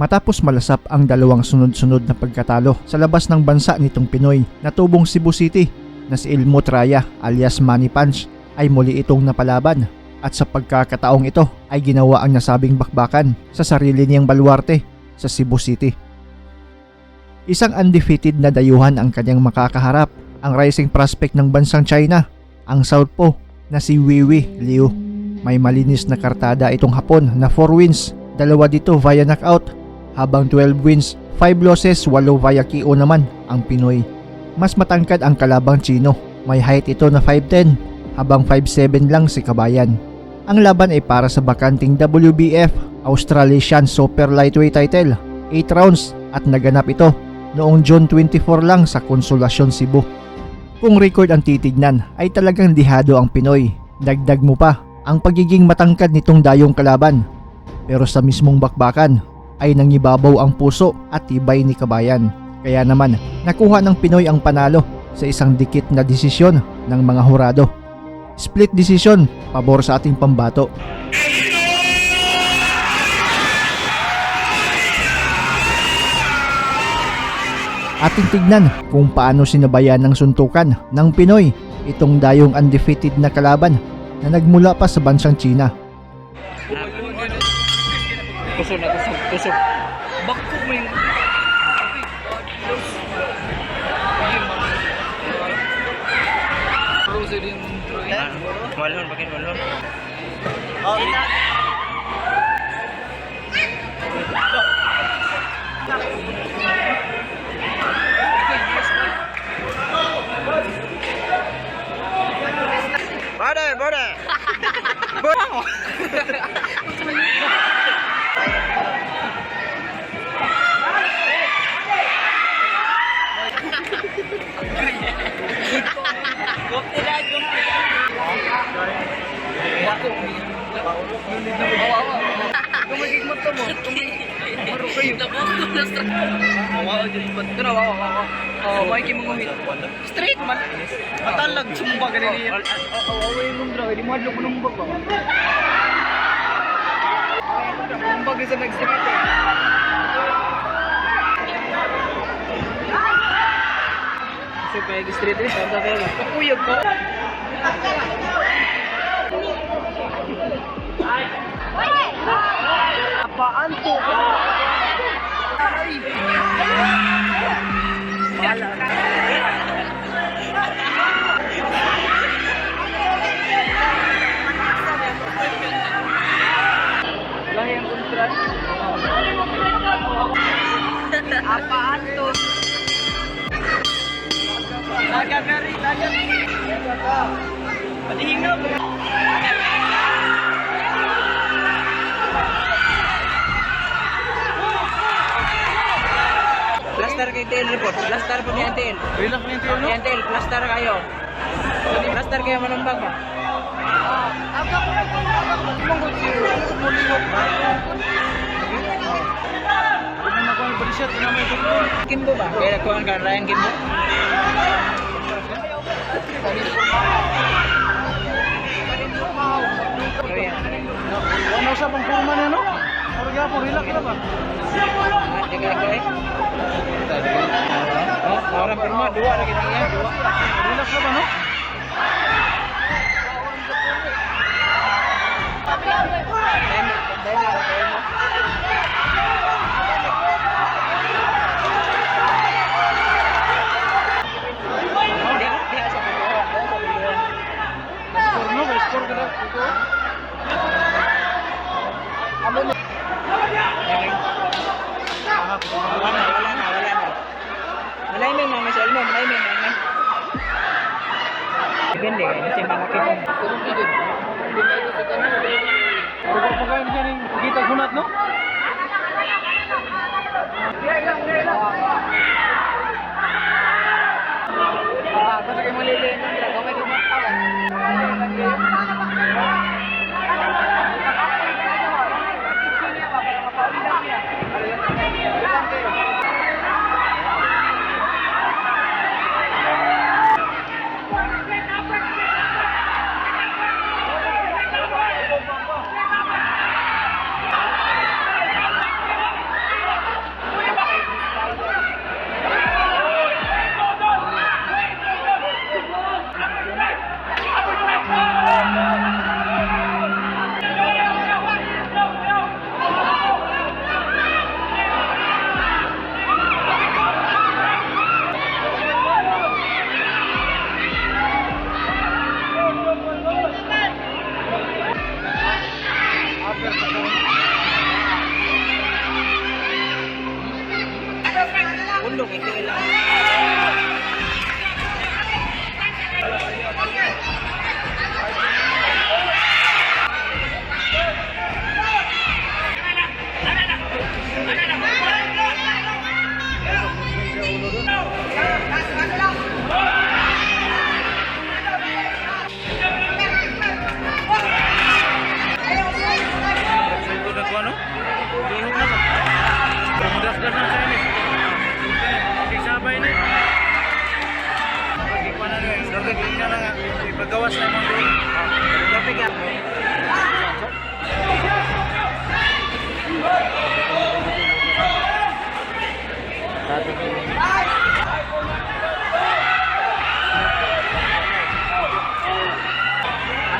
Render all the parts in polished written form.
Matapos malasap ang dalawang sunod-sunod na pagkatalo sa labas ng bansa nitong Pinoy na tubong Cebu City na si Ilmo Traya alias Manny Punch ay muli itong napalaban at sa pagkakataong ito ay ginawa ang nasabing bakbakan sa sarili niyang baluarte sa Cebu City. Isang undefeated na dayuhan ang kanyang makakaharap, ang rising prospect ng bansang China, ang southpaw na si Wiwi Liu. May malinis na kartada itong Hapon na 4 wins, 2 dito via knockout, habang 12 wins, 5 losses, 8 via KO naman ang Pinoy. Mas matangkad ang kalabang Chino, may height ito na 5'10", habang 5'7" lang si Kabayan. Ang laban ay para sa bakanting WBF Australasian Super Lightweight title, 8 rounds at naganap ito noong June 24 lang sa Consolacion, Cebu. Kung record ang titignan ay talagang dihado ang Pinoy, dagdag mo pa ang pagiging matangkad nitong dayong kalaban. Pero sa mismong bakbakan ay nangibabaw ang puso at tibay ni Kabayan. Kaya naman nakuha ng Pinoy ang panalo sa isang dikit na desisyon ng mga hurado. Split decision, pabor sa ating pambato. Ating tignan kung paano sinabayan ng suntukan ng Pinoy itong dayong undefeated na kalaban na nagmula pa sa bansang China. Tusok. Bakko mo yung... Walon, bakit walon? Bode! Straight man. Matalag sumba ganyan yan. Away mong drag, di mo adlo ko nung baba. Numbag sa nag-straight. So kaya straight rin, tanda kayo. Kakuyag ko. Apaan to? Lahi ang kontrat. Apaan to? Lagagari. Padihingap. Plaster kay Tel report. Plaster po ni Tel. Relax na yung tiyo, no? Yan Tel, plaster kayo. Plaster kayo manumbag mo. Manggot siyo. Mulihok. Ano na ko ang balisat? Ano may tukol? Kimbo ba? Kaya nagkuhan ka Ryan Kimbo? Ano sa pang kurma niya, no? Parang po, relax na ba? Teka ko eh. Orang perma dua lagi niya. Relax na ba, no? Score, no? Score ka na. Ito. Malaymay mga masal mo, malaymay mga. Ganda kayo, kasi mga kipong. Pero kung pagkain dyan yung kita hunat, no? Basta kayo malilin, kamay ko matawan. Dapat tingnan na nga. Ipagawas na yung mga Dapat yan.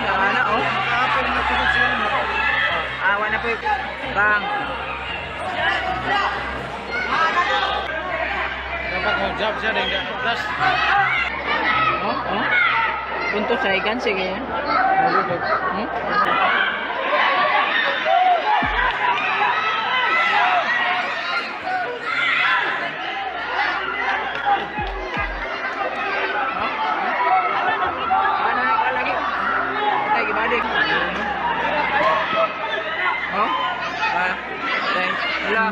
Ano, oh? Kahapon na kusog siya. Awa na po yung bang. Dapat mo job siya rin. Plus, Oh, oh. Punto sa ikan, sige. Hmm? Ano na ka lagi? Tay, gimana? Oh? Ah, tay. Wala.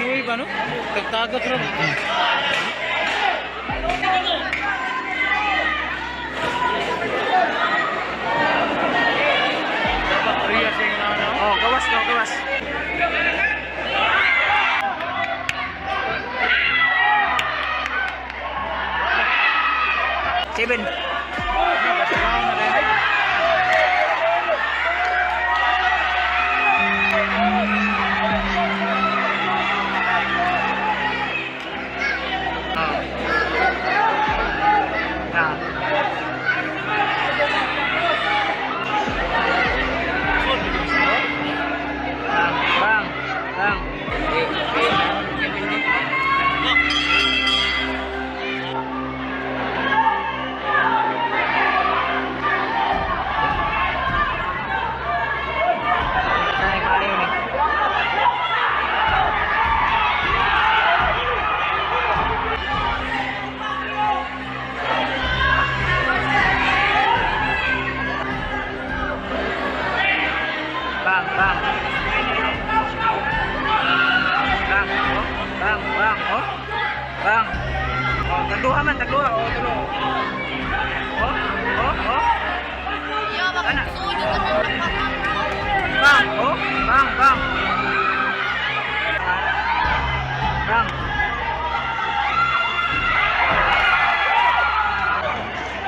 inuwi ba no? Tagtagat rin. Dapat Ria siya yung ano. Oh, gawas no, gawas. Seven. Kasalanan na rin. Ah. Bang, bang. Ay, kali ni. Bang, bang. Bang, oh. Bang, bang, oh. Bang. Oh, tagduha man, tagduha. Oh, tagduha. Oh, oh, oh. Ana. Bang, oh. Bang, bang. Bang.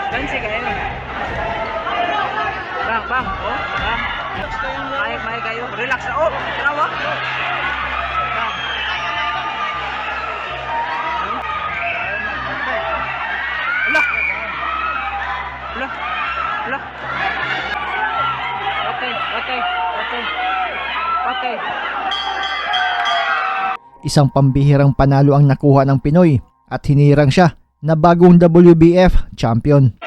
Dan sih kayaknya. Bang, bang, oh, bang. Maik kayo, relax na. Oh, kenapa? Bang. Lah. Lah. Lah. Okay, okay, okay. Okay. Isang pambihirang panalo ang nakuha ng Pinoy at hinirang siya na bagong WBF champion.